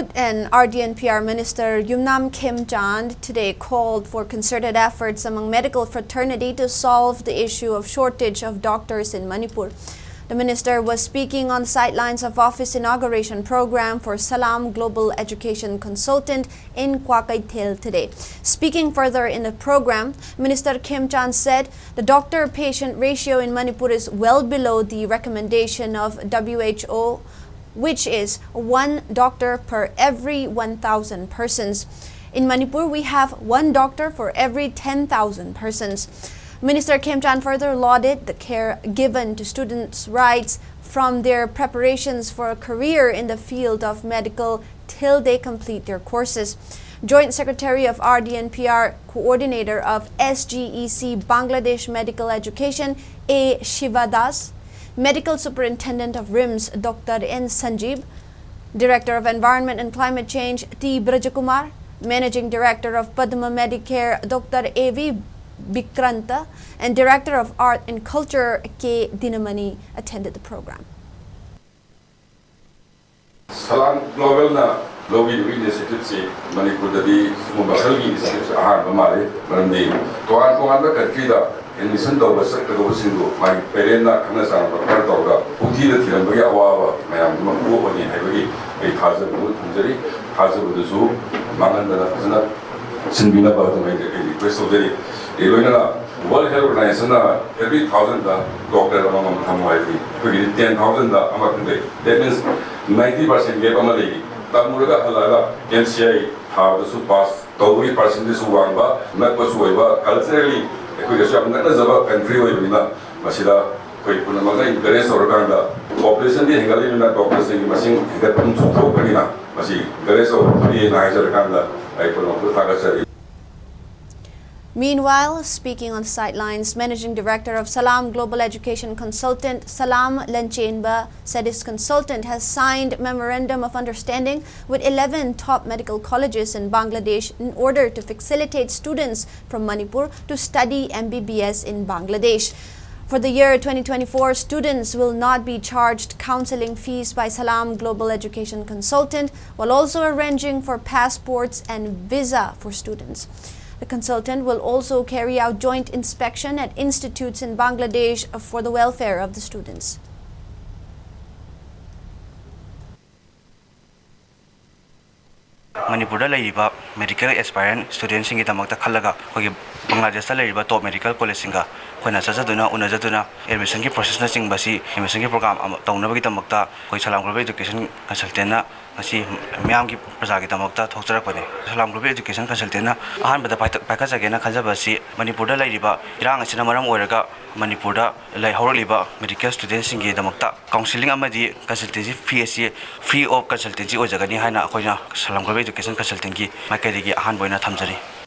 Food and RDNPR Minister Yumnam Khemchand today called for concerted efforts among medical fraternity to solve the issue of shortage of doctors in Manipur. The minister was speaking on the sidelines of office inauguration program for Salam Global Education Consultant in Kwakaithel today. Speaking further in the program, Minister Khemchand said the doctor-patient ratio in Manipur is well below the recommendation of WHO, which is 1 doctor per every 1,000 persons. In Manipur, we have 1 doctor for every 10,000 persons. Minister Khemchand further lauded the care given to students' rights from their preparations for a career in the field of medical till they complete their courses. Joint Secretary of RDNPR, Coordinator of SGEC Bangladesh Medical Education, A. Shivadas, Medical Superintendent of RIMS, Dr. N. Sanjeev, Director of Environment and Climate Change, T. Brajakumar, Managing Director of Padma Medicare, Dr. A.V. Bikranta, and Director of Art and Culture, K. Dinamani, attended the program. Salam Global Initiative si Manipur dadi Mumbai initiative ahar bamare marandi toan country da admission do basak do sindu my parent na kana sa par do ga puthi da thiram bagi awa mayam mabu oni haibagi ei khaza bu thunjari khaza bu zu mangan da fazana sinbina ba da mai request odari eloina World Health Organization every 1,000 doctor among Hamwai, 10,000 that means 90% gave Amalegi. Tamuraga Halaga, NCI, how the pass, 30% is Wanga, Nakasueva, culturally, Equation, country Webina, Masida, Kuipunamaga, Interes Organda, population the Hingalina doctors in Machine, that comes to Tokanina, Masi, Gares of Niger Kanda, I put on the Tagasari. Meanwhile, speaking on the sidelines, Managing Director of Salam Global Education Consultant, Salam Lanchenba, said his consultant has signed Memorandum of Understanding with 11 top medical colleges in Bangladesh in order to facilitate students from Manipur to study MBBS in Bangladesh. For the year 2024, students will not be charged counseling fees by Salam Global Education Consultant, while also arranging for passports and visa for students. The consultant will also carry out joint inspection at institutes in Bangladesh for the welfare of the students. Manipur medical aspirant students in Kalaga, Bangladesh top medical college when Sajaduna, Unajaduna, admission process nursing basi, admission program, Taunabita, Salam Global Education Consultant, Masi Miamki Prasagita, Toxarapane, Salam Global Education Consultant, but the Pakas again, Kazabasi, Manipur Ladiba, Irang and Sinamaram Oraga, Manipur, like Horoliba, medical students in Gedamokta, counseling Amadi, consultancy fee, free of consultancy or Jagani Hana, Salam Global Education Consultancy, Makadigi, Hanboina Tamzari.